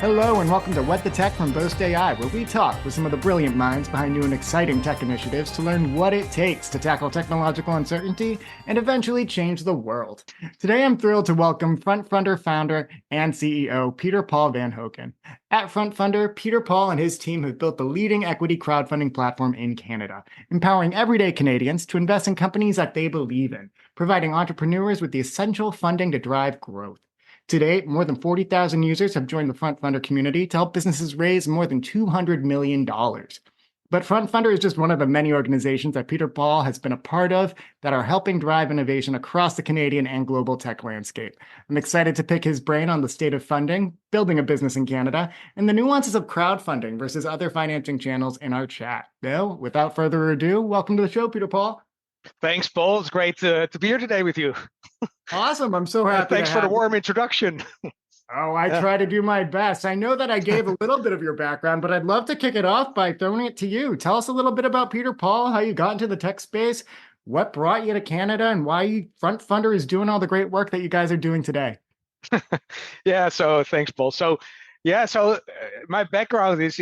Hello and welcome to What the Tech from Boast AI, where we talk with some of the brilliant minds behind new and exciting tech initiatives to learn what it takes to tackle technological uncertainty and eventually change the world. Today I'm thrilled to welcome FrontFundr founder and CEO Peter Paul van Hoeken. At FrontFundr, Peter Paul and his team have built the leading equity crowdfunding platform in Canada, empowering everyday Canadians to invest in companies that they believe in, providing entrepreneurs with the essential funding to drive growth. To date, more than 40,000 users have joined the FrontFundr community to help businesses raise more than $200 million. But FrontFundr is just one of the many organizations that Peter Paul has been a part of that are helping drive innovation across the Canadian and global tech landscape. I'm excited to pick his brain on the state of funding, building a business in Canada, and the nuances of crowdfunding versus other financing channels in our chat. Now, without further ado, welcome to the show, Peter Paul. Thanks, Paul. It's great to be here today with you. Awesome. I'm so happy. Thanks for the warm introduction. Oh, I try to do my best. I know that I gave a little bit of your background, but I'd love to kick it off by throwing it to you. Tell us a little bit about Peter Paul, how you got into the tech space, what brought you to Canada, and why FrontFundr is doing all the great work that you guys are doing today. Yeah, so thanks, Paul. So my background is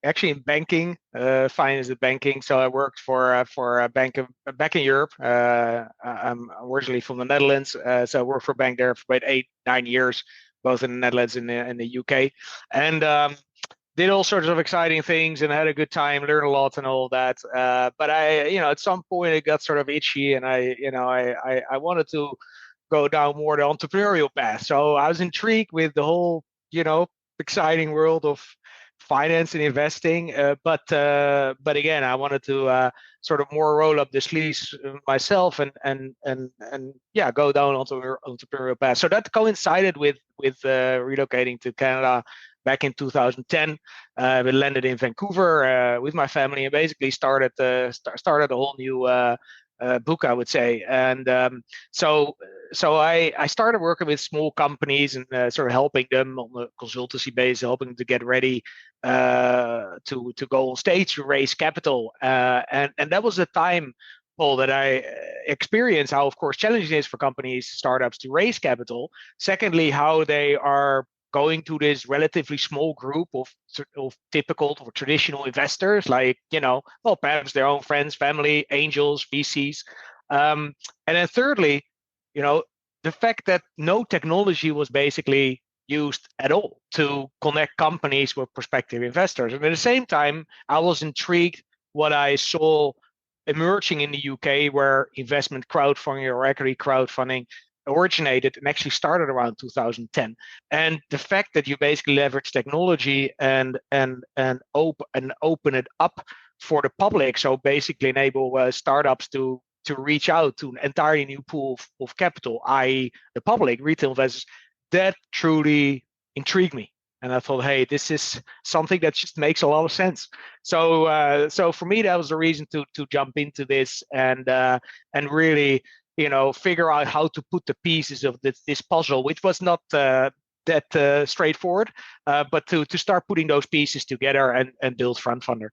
actually in banking, finance and banking. So I worked for a bank back in Europe. I'm originally from the Netherlands, so I worked for a bank there for about 8-9 years, both in the Netherlands and in the UK, and did all sorts of exciting things and had a good time, learned a lot and all that. But at some point it got sort of itchy, and I wanted to go down more the entrepreneurial path. So I was intrigued with the whole exciting world of finance and investing, but again, I wanted to sort of more roll up the sleeves myself and go down onto entrepreneurial path. So that coincided with relocating to Canada back in 2010. We landed in Vancouver with my family and basically started a whole new book, I would say. And so I started working with small companies and sort of helping them on a consultancy basis, helping them to get ready to go on stage to raise capital. And that was the time, Paul, that I experienced how, of course, challenging it is for companies, startups to raise capital. Secondly, how they are going to this relatively small group of typical or traditional investors, like, perhaps their own friends, family, angels, VCs. And then thirdly, the fact that no technology was basically used at all to connect companies with prospective investors. And at the same time, I was intrigued what I saw emerging in the UK, where investment crowdfunding or equity crowdfunding originated and actually started around 2010. And the fact that you basically leverage technology and open it up for the public, so basically enable startups to reach out to an entirely new pool of capital, i.e. the public, retail investors, that truly intrigued me. And I thought, hey, this is something that just makes a lot of sense. So for me, that was the reason to jump into this and really figure out how to put the pieces of this puzzle, which was not that straightforward, but to start putting those pieces together and build FrontFundr.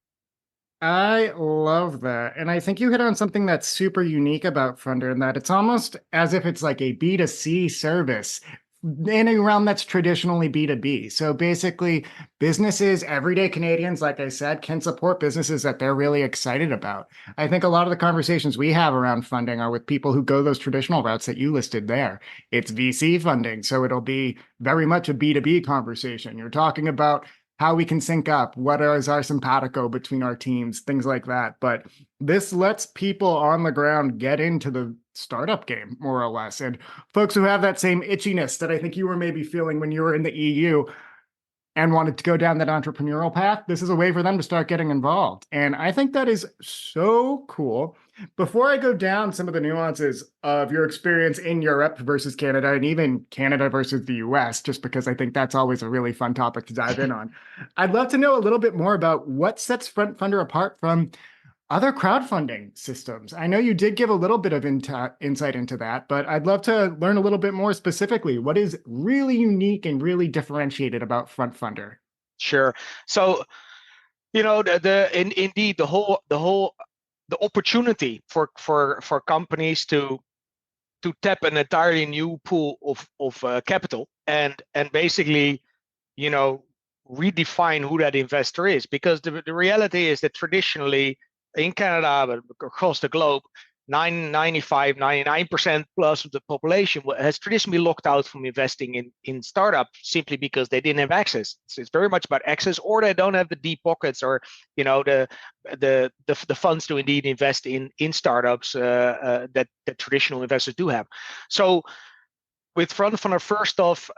I love that. And I think you hit on something that's super unique about Fundr, in that it's almost as if it's like a B2C service in a realm that's traditionally B2B. So basically, businesses, everyday Canadians, like I said, can support businesses that they're really excited about. I think a lot of the conversations we have around funding are with people who go those traditional routes that you listed there. It's VC funding, so it'll be very much a B2B conversation. You're talking about how we can sync up, what is our simpatico between our teams, things like that. But this lets people on the ground get into the startup game, more or less. And folks who have that same itchiness that I think you were maybe feeling when you were in the EU and wanted to go down that entrepreneurial path, this is a way for them to start getting involved. And I think that is so cool. Before I go down some of the nuances of your experience in Europe versus Canada, and even Canada versus the US, just because I think that's always a really fun topic to dive in on, I'd love to know a little bit more about what sets FrontFundr apart from other crowdfunding systems. I know you did give a little bit of insight into that, but I'd love to learn a little bit more specifically. What is really unique and really differentiated about FrontFundr? Sure. So, indeed, the opportunity for companies to tap an entirely new pool of capital and basically redefine who that investor is, because the reality is that traditionally in Canada, but across the globe, 95, 99% plus of the population has traditionally locked out from investing in startups simply because they didn't have access. It's very much about access, or they don't have the deep pockets, or the funds to indeed invest in startups that traditional investors do have. So with FrontFundr, first off,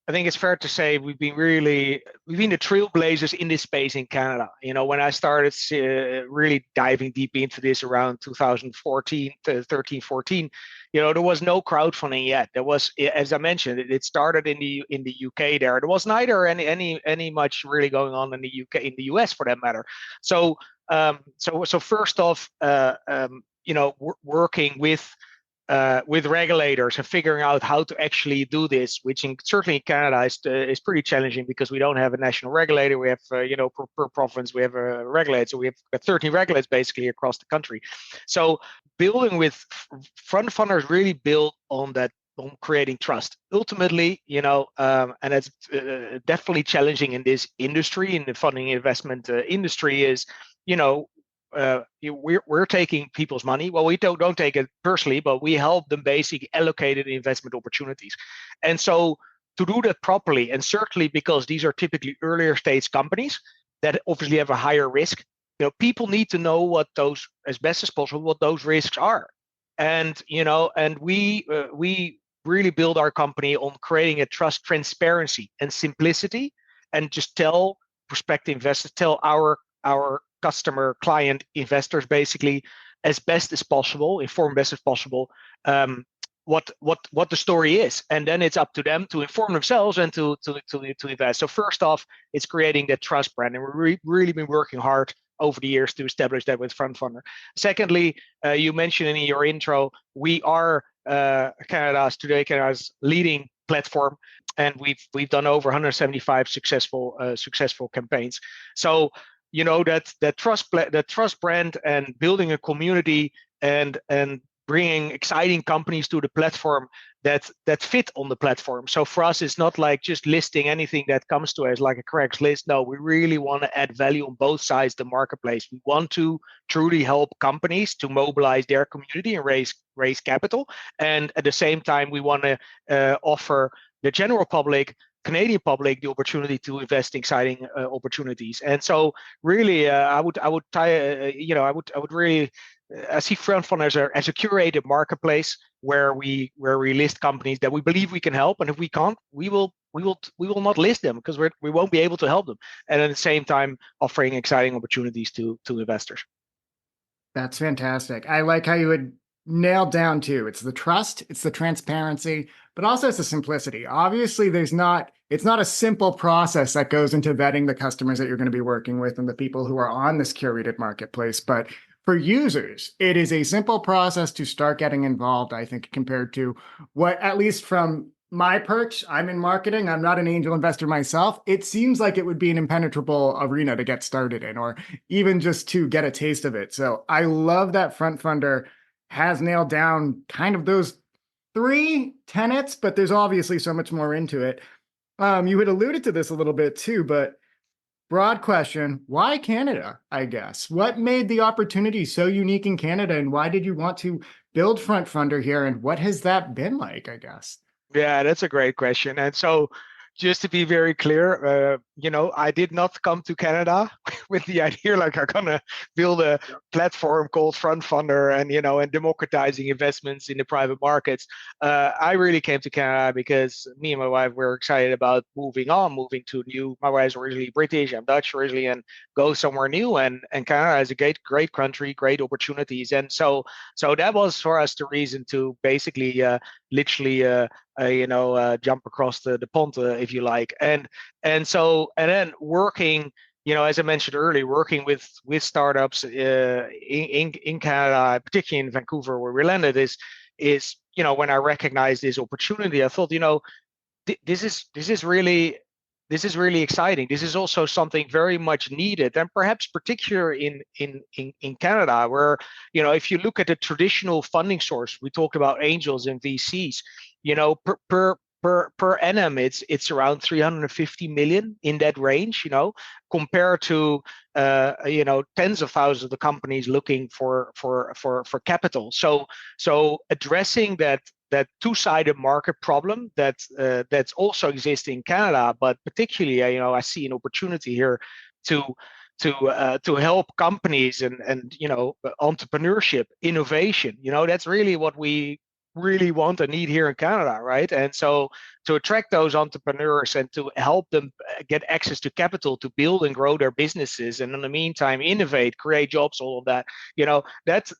I think it's fair to say we've been the trailblazers in this space in Canada. When I started really diving deep into this around 2014, 13, 14, there was no crowdfunding yet. There was, as I mentioned, it started in the UK. There was neither any much really going on in the UK, in the US for that matter. So first off, working with regulators and figuring out how to actually do this, which certainly in Canada is pretty challenging because we don't have a national regulator. We have, per province, we have a regulator. So we have 13 regulators basically across the country. So building with FrontFundr is really built on that, on creating trust. Ultimately, and it's definitely challenging in this industry, in the funding investment industry, is, we're taking people's money. Well, we don't take it personally, but we help them basically allocate it in investment opportunities. And so to do that properly, and certainly because these are typically earlier stage companies that obviously have a higher risk, people need to know what those, as best as possible, what those risks are. And we really build our company on creating a trust, transparency, and simplicity, and just tell prospective investors, tell our customer, client, investors, basically, as best as possible, inform best as possible, what the story is, and then it's up to them to inform themselves and to invest. So first off, it's creating that trust brand, and we've really been working hard over the years to establish that with FrontFundr. Secondly, you mentioned in your intro, we are Canada's leading platform, and we've done over 175 successful campaigns. So that trust brand, and building a community, and bringing exciting companies to the platform that fit on the platform. So for us, it's not like just listing anything that comes to us like a Craigslist. No, we really want to add value on both sides of the marketplace. We want to truly help companies to mobilize their community and raise capital, and at the same time, we want to offer the general public, Canadian public, the opportunity to invest in exciting opportunities. And so really, I would really I see FrontFundr as a curated marketplace where we list companies that we believe we can help, and if we can't, we will not list them because we won't be able to help them, and at the same time offering exciting opportunities to investors. That's fantastic. I like how you would nail down too. It's the trust, it's the transparency, but also it's the simplicity. Obviously, it's not a simple process that goes into vetting the customers that you're going to be working with and the people who are on this curated marketplace. But for users, it is a simple process to start getting involved, I think, compared to what, at least from my perch, I'm in marketing, I'm not an angel investor myself. It seems like it would be an impenetrable arena to get started in, or even just to get a taste of it. So I love that FrontFundr has nailed down kind of those 3 tenets, but there's obviously so much more into it. You had alluded to this a little bit too, but broad question, why Canada, I guess? What made the opportunity so unique in Canada, and why did you want to build FrontFundr here, and what has that been like, I guess? Yeah, that's a great question. And so just to be very clear, I did not come to Canada with the idea like I'm gonna build a platform called FrontFundr and democratizing investments in the private markets. I really came to Canada because me and my wife were excited about moving to new. My wife's originally British, I'm Dutch originally, and go somewhere new. And Canada is a great country, great opportunities. And so that was for us the reason to basically literally jump across the pond, if you like, and then working, as I mentioned earlier, working with startups in Canada, particularly in Vancouver, where we landed, is when I recognized this opportunity, I thought, this is really exciting. This is also something very much needed, and perhaps particular in Canada, where if you look at the traditional funding source, we talked about angels and VCs. per annum, it's around 350 million, in that range, compared to tens of thousands of the companies looking for capital. So addressing that two-sided market problem that's also existing in Canada, but particularly, I see an opportunity here to to help companies and entrepreneurship, innovation. That's really what we really want and need here in Canada, right? And so to attract those entrepreneurs and to help them get access to capital to build and grow their businesses, and in the meantime innovate, create jobs, all of that,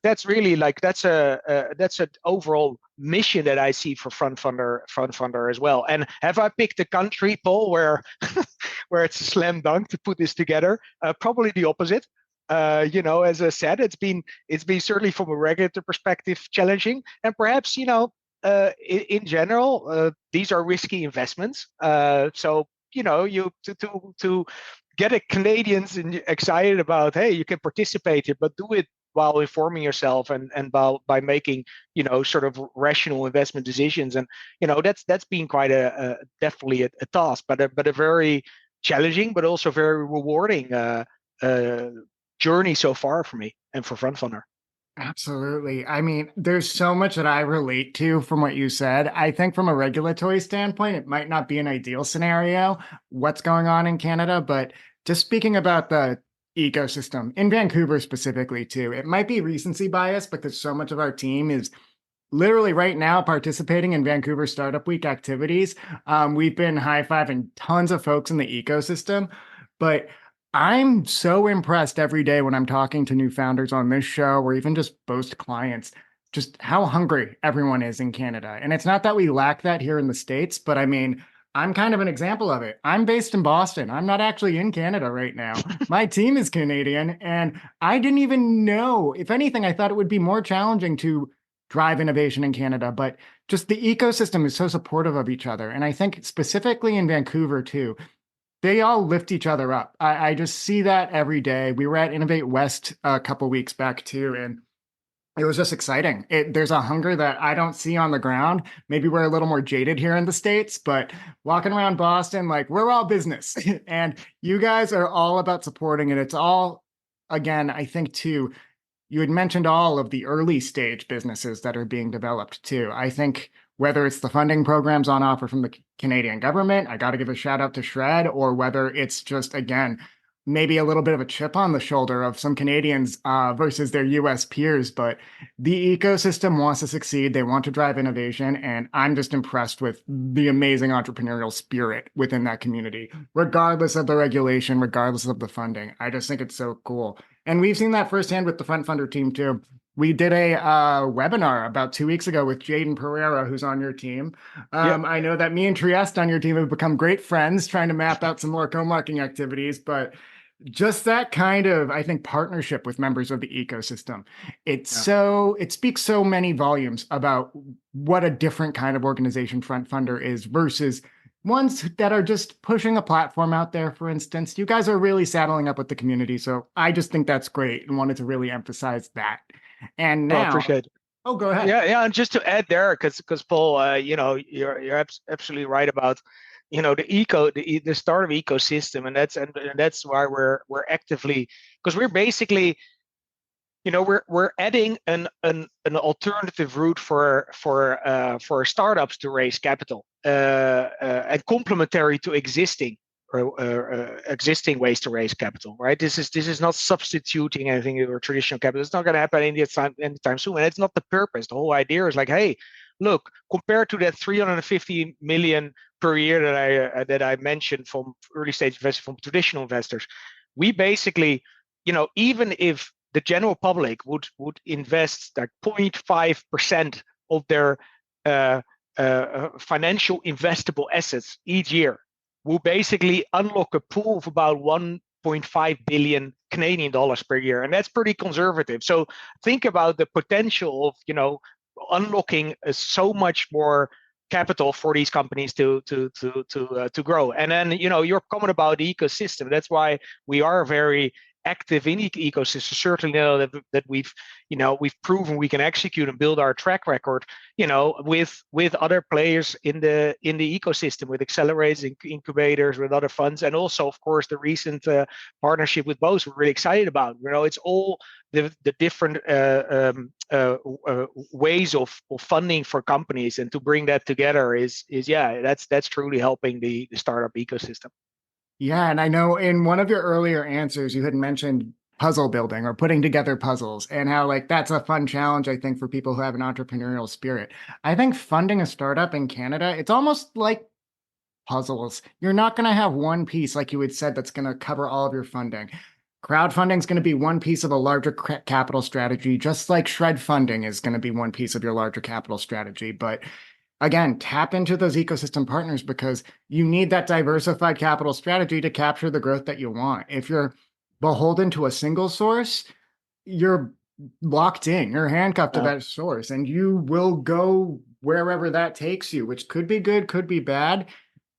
that's really like that's an overall mission that I see for FrontFundr as well. And have I picked a country, Paul, where where it's a slam dunk to put this together? Probably the opposite. As I said, it's been certainly from a regulatory perspective challenging, and perhaps in general these are risky investments. So you to get a Canadians excited about, hey, you can participate here, but do it while informing yourself and by making sort of rational investment decisions. And that's been quite definitely a task, but a very challenging but also very rewarding journey so far for me and for FrontFundr. Absolutely. I mean, there's so much that I relate to from what you said. I think from a regulatory standpoint, it might not be an ideal scenario, what's going on in Canada, but just speaking about the ecosystem in Vancouver specifically, too, it might be recency bias because so much of our team is literally right now participating in Vancouver Startup Week activities. We've been high-fiving tons of folks in the ecosystem, but I'm so impressed every day when I'm talking to new founders on this show or even just Boast clients, just how hungry everyone is in Canada. And it's not that we lack that here in the States, but I mean, I'm kind of an example of it. I'm based in Boston. I'm not actually in Canada right now. My team is Canadian, and I didn't even know. If anything, I thought it would be more challenging to drive innovation in Canada, but just the ecosystem is so supportive of each other. And I think specifically in Vancouver too, they all lift each other up. I just see that every day. We were at Innovate West a couple weeks back too, and it was just exciting. There's a hunger that I don't see on the ground. Maybe we're a little more jaded here in the States, but walking around Boston, like we're all business and you guys are all about supporting it. It's all, again, I think too, you had mentioned all of the early stage businesses that are being developed too. I think whether it's the funding programs on offer from the Canadian government, I got to give a shout out to Shred, or whether it's just, again, maybe a little bit of a chip on the shoulder of some Canadians versus their US peers. But the ecosystem wants to succeed. They want to drive innovation. And I'm just impressed with the amazing entrepreneurial spirit within that community, regardless of the regulation, regardless of the funding. I just think it's so cool. And we've seen that firsthand with the FrontFundr team too. We did a webinar about 2 weeks ago with Jaden Pereira, who's on your team. Yeah. I know that me and Trieste on your team have become great friends trying to map out some more co-marketing activities, but just that kind of, I think, partnership with members of the ecosystem. It speaks so many volumes about what a different kind of organization FrontFundr is versus ones that are just pushing a platform out there, for instance. You guys are really saddling up with the community. So I just think that's great and wanted to really emphasize that. And Well, I now, appreciate it. oh, go ahead. Yeah, and just to add there, because Paul, you're absolutely right about the startup ecosystem, and that's why we're actively, because we're basically we're adding an alternative route for startups to raise capital, and complementary to existing ways to raise capital, right? This is not substituting anything or traditional capital. It's not going to happen anytime soon, and it's not the purpose. The whole idea is like, hey, look, compared to that 350 million per year that I mentioned from early stage investors, from traditional investors, we basically, even if the general public would invest like 0.5% of their financial investable assets each year, will basically unlock a pool of about 1.5 billion Canadian dollars per year, and that's pretty conservative. So think about the potential of unlocking so much more capital for these companies to grow. And then your comment about the ecosystem, that's why we are very active in ecosystem, certainly know that we've proven we can execute and build our track record, with other players in the ecosystem, with accelerators, incubators, with other funds, and also, of course, the recent partnership with Boast. We're really excited about. It's all the different ways of funding for companies, and to bring that together is that's truly helping the startup ecosystem. Yeah, and I know in one of your earlier answers, you had mentioned puzzle building or putting together puzzles and how like that's a fun challenge, I think, for people who have an entrepreneurial spirit. I think funding a startup in Canada, it's almost like puzzles. You're not going to have one piece, like you had said, that's going to cover all of your funding. Crowdfunding is going to be one piece of a larger capital strategy, just like shred funding is going to be one piece of your larger capital strategy. But again, tap into those ecosystem partners because you need that diversified capital strategy to capture the growth that you want. If you're beholden to a single source, you're locked in, you're handcuffed to that source, and you will go wherever that takes you, which could be good, could be bad.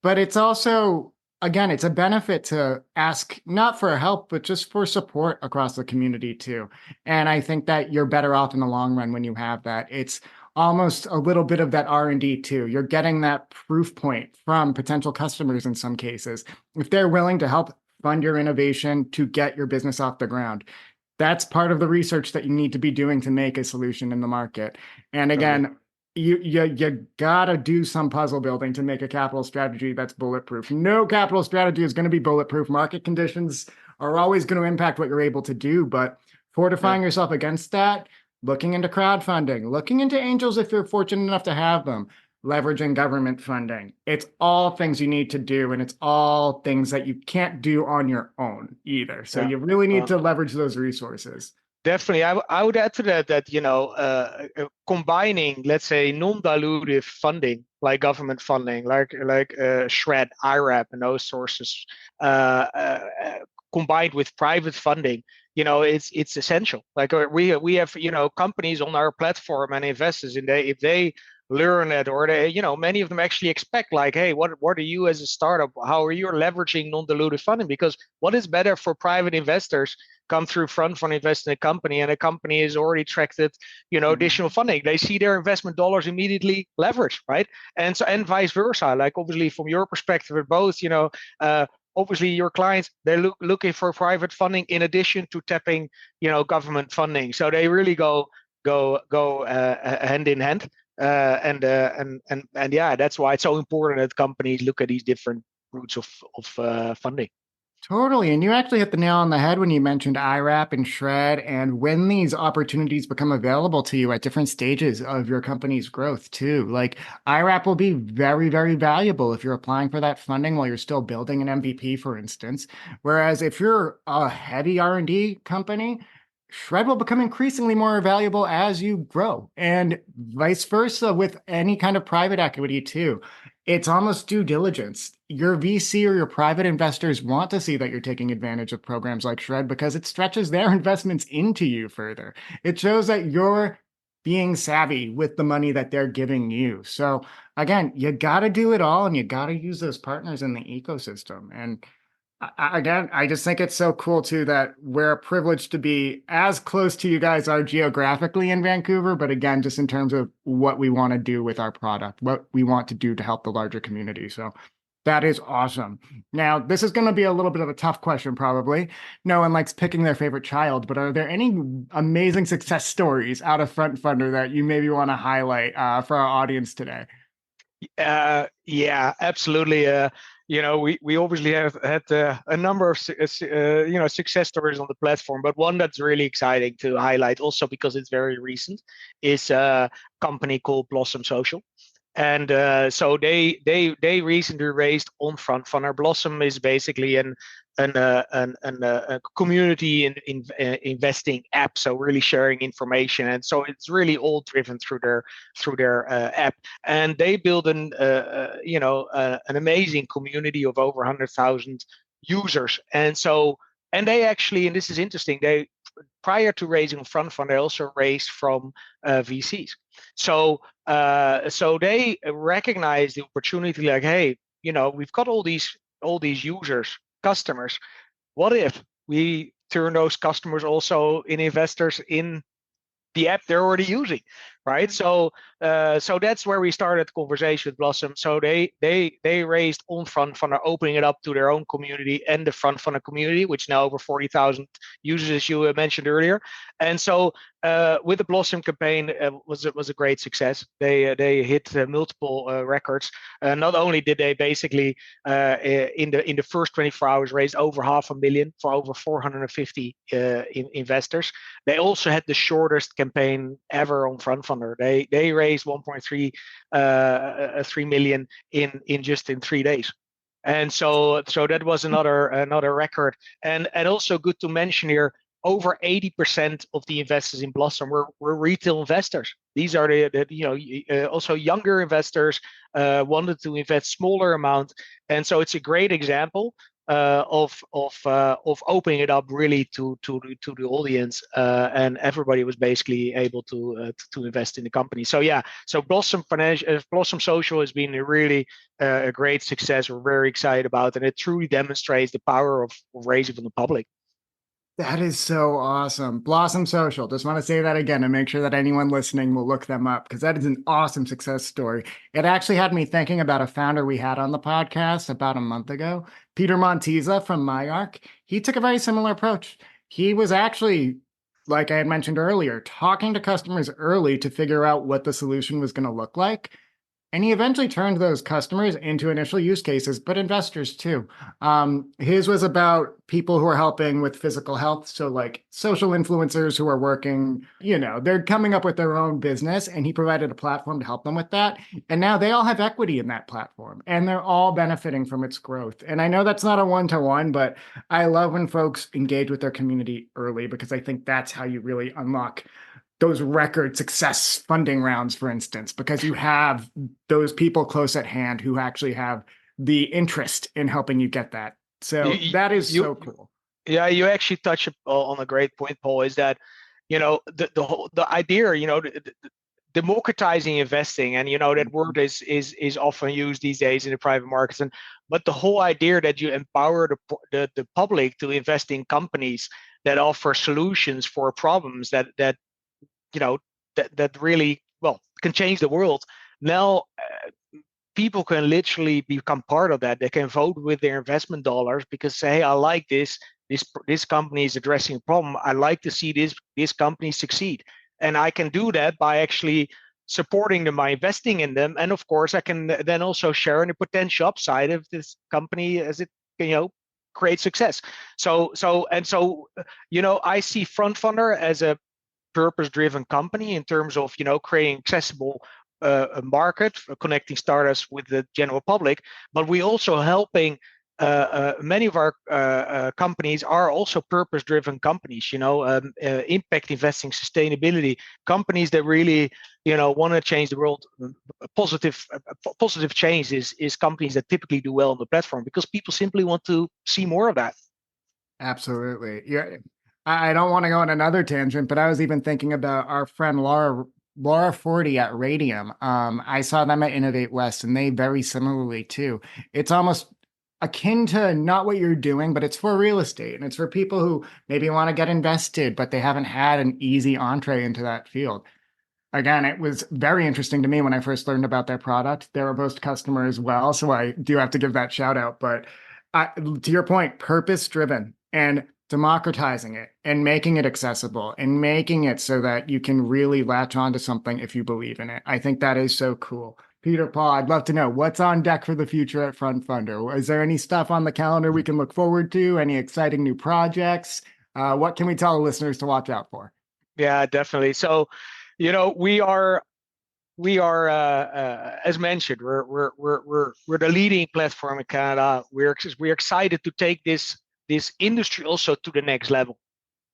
But it's also, again, it's a benefit to ask not for help, but just for support across the community too. And I think that you're better off in the long run when you have that. It's almost a little bit of that R&D too. You're getting that proof point from potential customers in some cases. If they're willing to help fund your innovation to get your business off the ground, that's part of the research that you need to be doing to make a solution in the market. And again, you gotta do some puzzle building to make a capital strategy that's bulletproof. No capital strategy is going to be bulletproof. Market conditions are always going to impact what you're able to do, but fortifying yourself against that, looking into crowdfunding, looking into angels if you're fortunate enough to have them, leveraging government funding. It's all things you need to do, and it's all things that you can't do on your own either. So you really need to leverage those resources. Definitely, I would add to that combining, let's say, non-dilutive funding like government funding, like Shred, IRAP, and those sources, combined with private funding, it's essential. Like we have companies on our platform and investors, and if they learn it, or they, many of them actually expect, like, hey, what are you as a startup? How are you leveraging non-dilutive funding? Because what is better for private investors come through FrontFundr, invest in a company, and a company has already attracted, additional funding. They see their investment dollars immediately leveraged, right? And vice versa. Like obviously from your perspective at Boast, obviously your clients, they're looking for private funding in addition to tapping, government funding. So they really go hand in hand. And yeah, that's why it's so important that companies look at these different routes of funding. Totally. And you actually hit the nail on the head when you mentioned IRAP and Shred, and when these opportunities become available to you at different stages of your company's growth too. Like IRAP will be very, very valuable if you're applying for that funding while you're still building an MVP, for instance. Whereas if you're a heavy R&D company, Shred will become increasingly more valuable as you grow, and vice versa with any kind of private equity too. It's almost due diligence. Your VC or your private investors want to see that you're taking advantage of programs like Shred because it stretches their investments into you further. It shows that you're being savvy with the money that they're giving you. So again, you got to do it all, and you got to use those partners in the ecosystem. And again, I just think it's so cool too that we're privileged to be as close to you guys are geographically in Vancouver, but again, just in terms of what we want to do with our product, what we want to do to help the larger community. So that is awesome. Now, this is going to be a little bit of a tough question, probably. No one likes picking their favorite child, but are there any amazing success stories out of FrontFundr that you maybe want to highlight for our audience today? Yeah, absolutely. We obviously have had a number of success stories on the platform, but one that's really exciting to highlight, also because it's very recent, is a company called Blossom Social. And so they recently raised on FrontFundr. Blossom is basically a community in investing app, so really sharing information, and so it's really all driven through their app. And they build an amazing community of over 100,000 users. And they actually, and this is interesting, they, prior to raising FrontFundr, they also raised from VCs. So they recognize the opportunity, like, hey, we've got all these users, customers. What if we turn those customers also in investors in the app they're already using, right? So that's where we started the conversation with Blossom. So they raised on FrontFundr, opening it up to their own community and the FrontFundr community, which now over 40,000 users, as you mentioned earlier. And so with the Blossom campaign, was a great success. They hit multiple records. Not only did they basically in the first 24 hours raise over 500,000 for over 450 investors. They also had the shortest campaign ever on FrontFundr. They raised 1.3 million in just in 3 days. And so that was another record. And also good to mention here, over 80% of the investors in Blossom were retail investors. These are also younger investors wanted to invest smaller amount, and so it's a great example of opening it up really to the audience, and everybody was basically able to invest in the company. So yeah, so Blossom Social has been a really a great success. We're very excited about, and it truly demonstrates the power of raising from the public. That is so awesome. Blossom Social. Just want to say that again and make sure that anyone listening will look them up because that is an awesome success story. It actually had me thinking about a founder we had on the podcast about a month ago, Peter Montiza from MyArc. He took a very similar approach. He was actually, like I had mentioned earlier, talking to customers early to figure out what the solution was going to look like. And he eventually turned those customers into initial use cases, but investors too. His was about people who are helping with physical health. So like social influencers who are working, they're coming up with their own business and he provided a platform to help them with that. And now they all have equity in that platform and they're all benefiting from its growth. And I know that's not a one-to-one, but I love when folks engage with their community early because I think that's how you really unlock those record success funding rounds, for instance, because you have those people close at hand who actually have the interest in helping you get that. So that is so cool. Yeah, you actually touch on a great point, Paul, is that, the idea, democratizing investing, and that word is often used these days in the private markets, but the whole idea that you empower the public to invest in companies that offer solutions for problems that really, well, can change the world. Now people can literally become part of that. They can vote with their investment dollars because say, hey, I like this company is addressing a problem. I like to see this company succeed, and I can do that by actually supporting them by investing in them. And of course I can then also share in the potential upside of this company as it creates success. So I see FrontFundr as a purpose-driven company in terms of creating accessible market, connecting startups with the general public, but we also helping many of our companies are also purpose-driven companies, impact investing, sustainability companies that really want to change the world. Positive change is companies that typically do well on the platform because people simply want to see more of that. Absolutely. Yeah. I don't want to go on another tangent, but I was even thinking about our friend Laura Forty at Radium. I saw them at Innovate West, and they very similarly too. It's almost akin to not what you're doing, but it's for real estate, and it's for people who maybe want to get invested, but they haven't had an easy entree into that field. Again, it was very interesting to me when I first learned about their product. They're a Boast customer as well, so I do have to give that shout out. But to your point, purpose driven and democratizing it and making it accessible and making it so that you can really latch onto something if you believe in it. I think that is so cool. Peter, Paul, I'd love to know what's on deck for the future at FrontFundr. Is there any stuff on the calendar we can look forward to? Any exciting new projects? What can we tell the listeners to watch out for? Yeah, definitely. So, we are as mentioned, we're the leading platform in Canada. We're excited to take this industry also to the next level.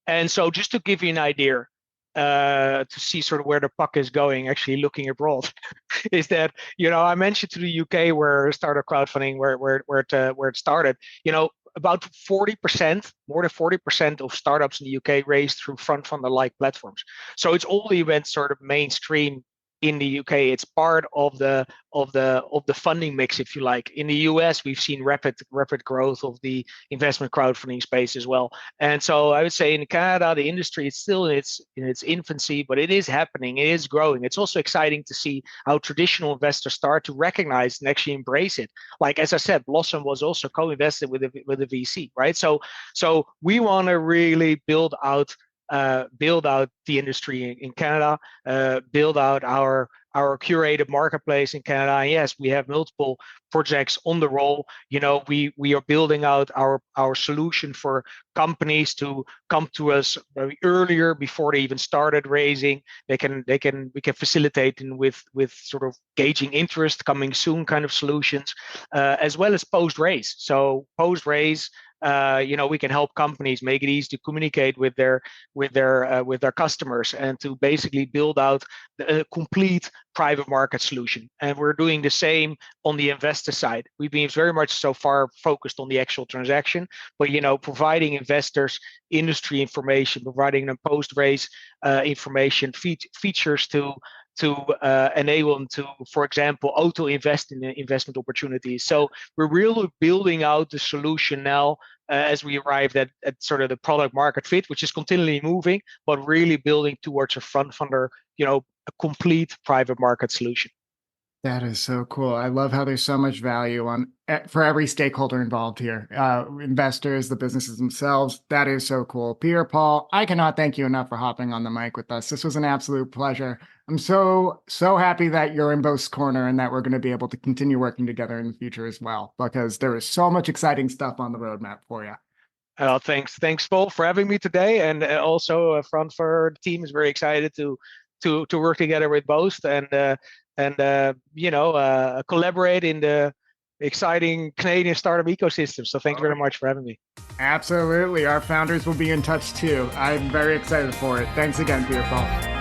And so just to give you an idea, to see sort of where the puck is going, actually looking abroad, is that, I mentioned to the UK where startup crowdfunding, where it started, about 40%, more than 40% of startups in the UK raised through FrontFundr-like platforms. So it's only went sort of mainstream in the UK. It's part of the funding mix, if you like. In the US, we've seen rapid growth of the investment crowdfunding space as well. And so I would say in Canada, the industry is still in its infancy, but it is happening. It is growing. It's also exciting to see how traditional investors start to recognize and actually embrace it. Like as I said, Blossom was also co-invested with a VC, right? So we want to really build out the industry in Canada, build out our curated marketplace in Canada. And yes, we have multiple projects on the roll. We are building out our solution for companies to come to us very earlier before they even started raising. We can facilitate them with sort of gauging interest, coming soon kind of solutions, as well as post raise. So post raise, we can help companies make it easy to communicate with their customers and to basically build out a complete private market solution. And we're doing the same on the investor side. We've been very much so far focused on the actual transaction, but providing investors industry information, providing them post-raise information, features to enable them to, for example, auto invest in investment opportunities. So we're really building out the solution now as we arrive at sort of the product market fit, which is continually moving, but really building towards a FrontFundr, a complete private market solution. That is so cool. I love how there's so much value for every stakeholder involved here. Investors, the businesses themselves. That is so cool. Peter, Paul, I cannot thank you enough for hopping on the mic with us. This was an absolute pleasure. I'm so happy that you're in Boast's corner and that we're going to be able to continue working together in the future as well, because there is so much exciting stuff on the roadmap for you. Thanks, Paul, for having me today, and also FrontFundr team is very excited to work together with Boast and collaborate in the exciting Canadian startup ecosystem. So thanks very much for having me. Absolutely. Our founders will be in touch too. I'm very excited for it. Thanks again, Peter, Paul.